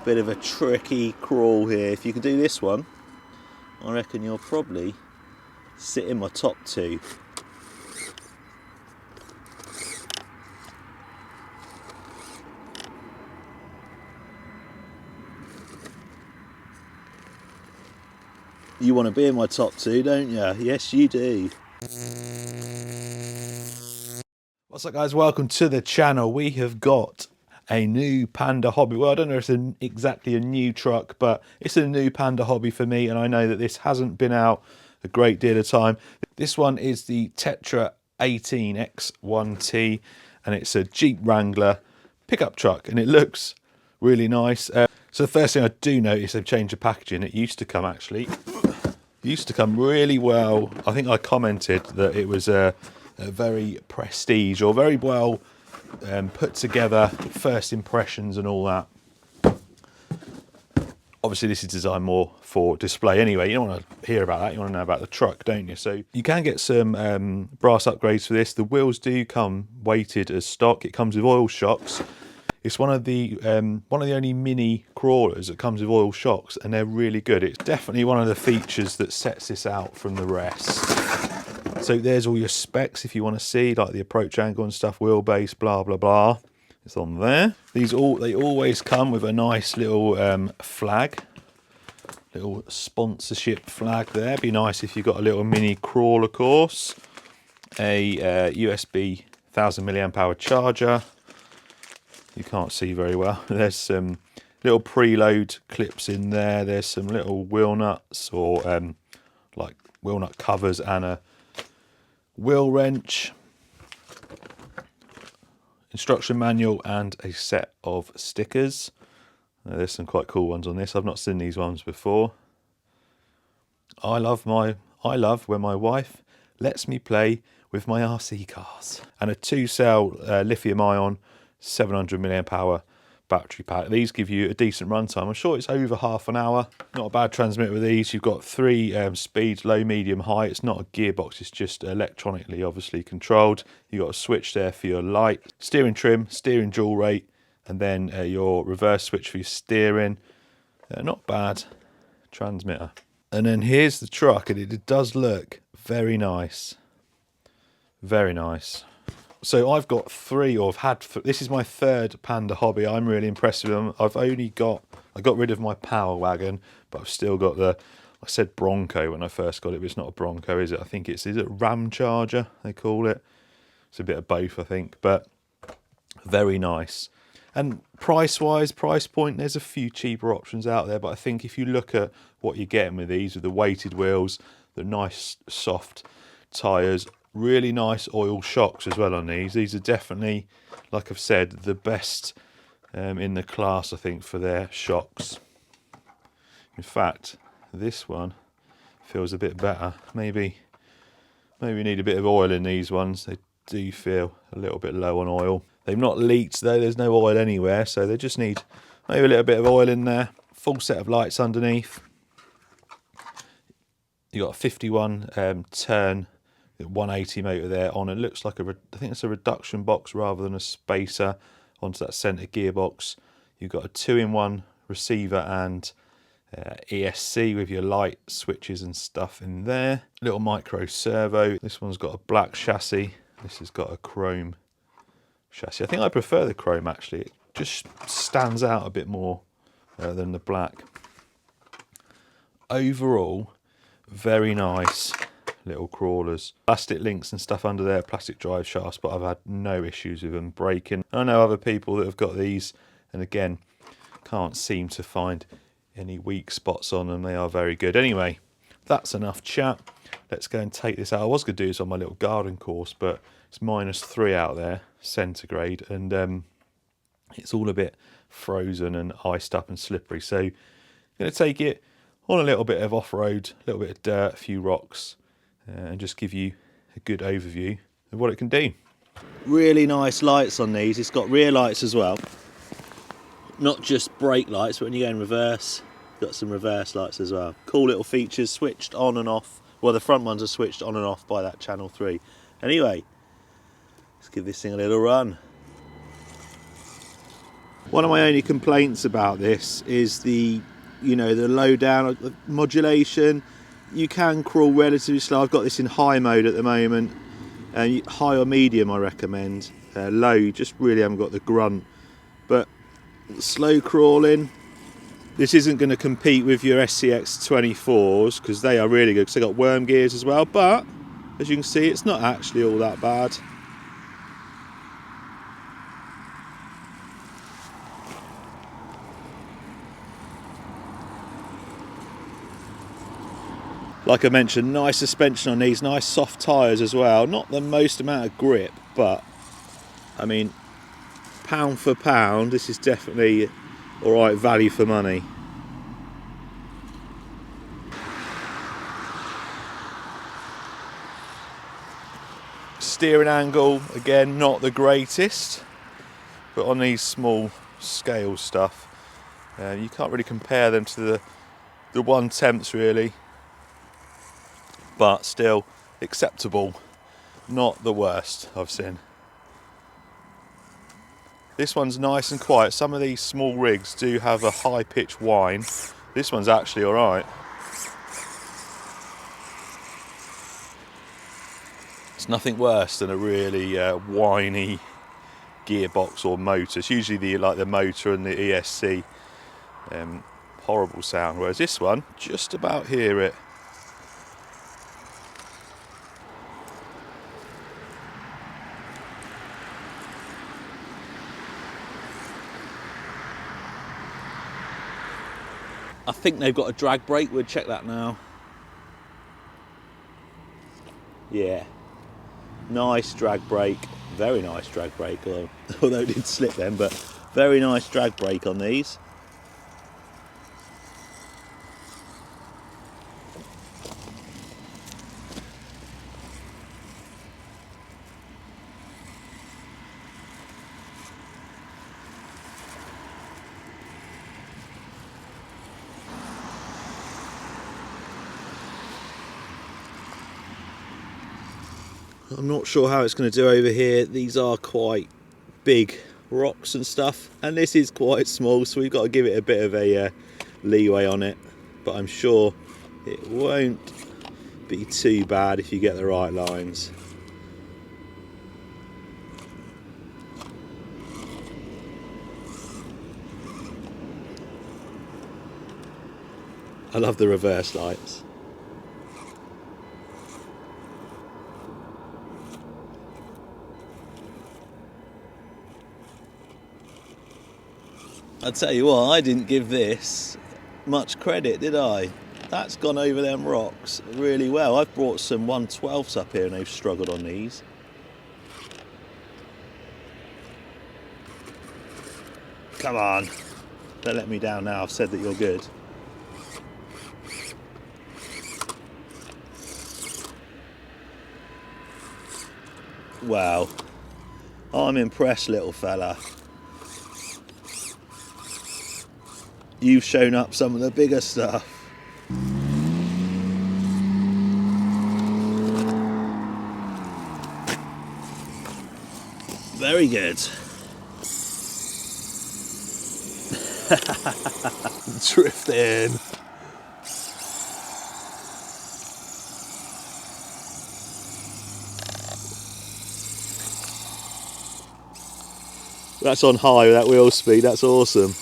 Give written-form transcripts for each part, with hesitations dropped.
Bit of a tricky crawl here. If you can do this one, I reckon you'll probably sit in my top two. You want to be in my top two, don't you? Yes, you do. What's up, guys? Welcome to the channel. We have got a new Panda Hobby. Well, I don't know if it's exactly a new truck, but it's a new Panda Hobby for me, and I know that this hasn't been out a great deal of time. This one is the Tetra X1T, and it's a Jeep Wrangler pickup truck, and it looks really nice. So the first thing I do notice, they've changed the packaging. It used to come really well. I think I commented that it was a very prestige or very well put together first impressions and all that. Obviously this is designed more for display anyway. You don't want to hear about that, you want to know about the truck, don't you? So you can get some brass upgrades for this. The wheels do come weighted as stock. It comes with oil shocks. It's one of the only mini crawlers that comes with oil shocks, and they're really good. It's definitely one of the features that sets this out from the rest. So there's all your specs if you want to see, like the approach angle and stuff, wheelbase, blah blah blah. It's on there. They always come with a nice little flag, little sponsorship flag there. Be nice if you've got a little mini crawler course, a USB 1000 milliamp hour charger. You can't see very well. There's some little preload clips in there. There's some little wheel nuts or like wheel nut covers and a wheel wrench, instruction manual, and a set of stickers. There's some quite cool ones on this. I've not seen these ones before. I love when my wife lets me play with my RC cars. And a 2-cell lithium-ion 700 milliamp hour battery pack. These give you a decent runtime. I'm sure it's over half an hour. Not a bad transmitter with these. You've got 3 speeds, low, medium, high. It's not a gearbox, it's just electronically obviously controlled. You've got a switch there for your light, steering trim, steering dual rate, and then your reverse switch for your steering. Not bad transmitter. And then here's the truck, and it does look very nice. Very nice. So I've got 3, or I've had, this is my 3rd Panda Hobby. I'm really impressed with them. I got rid of my Power Wagon, but I've still got I said Bronco when I first got it, but it's not a Bronco, is it? I think is it Ram Charger, they call it. It's a bit of both, I think, but very nice. And price point, there's a few cheaper options out there, but I think if you look at what you're getting with these, with the weighted wheels, the nice soft tyres, really nice oil shocks as well on these. These are definitely, like I've said, the best in the class, I think, for their shocks. In fact, this one feels a bit better. Maybe need a bit of oil in these ones. They do feel a little bit low on oil. They've not leaked though, there's no oil anywhere, so they just need maybe a little bit of oil in there. Full set of lights underneath. You've got a 51 turn 180 motor there on. It looks like I think it's a reduction box rather than a spacer onto that centre gearbox. You've got a 2-in-1 receiver and ESC with your light switches and stuff in there. Little micro servo. This one's got a black chassis. This has got a chrome chassis. I think I prefer the chrome actually. It just stands out a bit more than the black. Overall, very nice little crawlers. Plastic links and stuff under there, plastic drive shafts, but I've had no issues with them breaking. I know other people that have got these, and again, can't seem to find any weak spots on them. They are very good. Anyway, that's enough chat. Let's go and take this out. I was going to do this on my little garden course, but it's -3 out there, centigrade, and it's all a bit frozen and iced up and slippery. So I'm going to take it on a little bit of off-road, a little bit of dirt, a few rocks, and just give you a good overview of what it can do. Really nice lights on these. It's got rear lights as well, not just brake lights, but when you go in reverse, got some reverse lights as well. Cool little features, switched on and off. Well, the front ones are switched on and off by that channel 3. Anyway, let's give this thing a little run. One of my only complaints about this is the, you know, the low down modulation. You can crawl relatively slow. I've got this in high mode at the moment. High or medium I recommend. Low, you just really haven't got the grunt. But slow crawling, this isn't going to compete with your SCX24s because they are really good because they got worm gears as well. But as you can see, it's not actually all that bad. Like I mentioned, nice suspension on these, nice soft tyres as well. Not the most amount of grip, but I mean, pound for pound, this is definitely alright value for money. Steering angle, again, not the greatest, but on these small scale stuff, you can't really compare them to the 1/10 really. But still acceptable, not the worst I've seen. This one's nice and quiet. Some of these small rigs do have a high pitch whine. This one's actually alright. It's nothing worse than a really whiny gearbox or motor. It's usually the motor and the ESC, horrible sound, whereas this one, just about hear it. I think they've got a drag brake. We'll check that now. Yeah, nice drag brake, very nice drag brake, although it did slip then, but very nice drag brake on these. I'm not sure how it's going to do over here. These are quite big rocks and stuff, and this is quite small, so we've got to give it a bit of a leeway on it, but I'm sure it won't be too bad if you get the right lines. I love the reverse lights. I tell you what, I didn't give this much credit, did I? That's gone over them rocks really well. I've brought some 1/12s up here and they've struggled on these. Come on, don't let me down now. I've said that you're good. Wow, I'm impressed, little fella. You've shown up some of the bigger stuff. Very good. Drifting. That's on high with that wheel speed, that's awesome.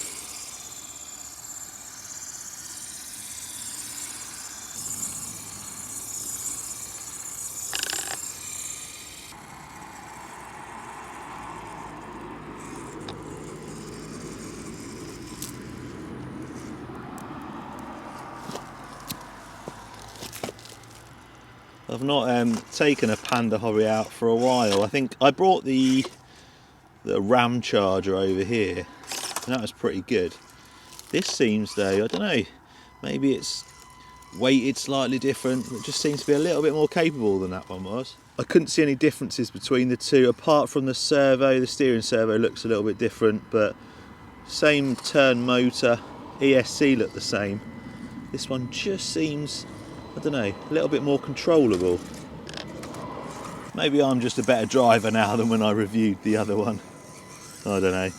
I've not taken a Panda Hobby out for a while. I think I brought the RAM charger over here, and that was pretty good. This seems though, I don't know, maybe it's weighted slightly different. It just seems to be a little bit more capable than that one was. I couldn't see any differences between the two, apart from the servo. The steering servo looks a little bit different, but same turn motor, ESC look the same. This one just seems, I don't know, a little bit more controllable. Maybe I'm just a better driver now than when I reviewed the other one. I don't know.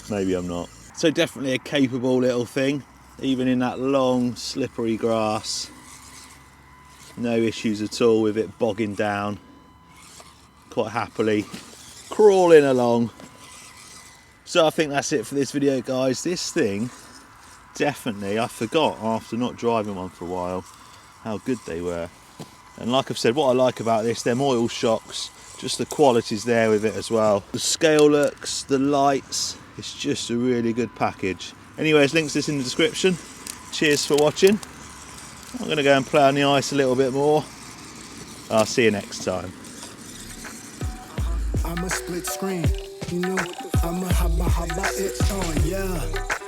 maybe I'm not. So definitely a capable little thing, even in that long slippery grass. No issues at all with it bogging down. Quite happily crawling along. So I think that's it for this video, guys. This thing, definitely, I forgot after not driving one for a while how good they were. And like I've said, what I like about this, them oil shocks, just the quality's there with it as well. The scale looks, the lights, it's just a really good package. Anyways, links to this in the description. Cheers for watching. I'm going to go and play on the ice a little bit more. I'll see you next time. I'm a split screen, you know, I'm a haba, it's on, yeah.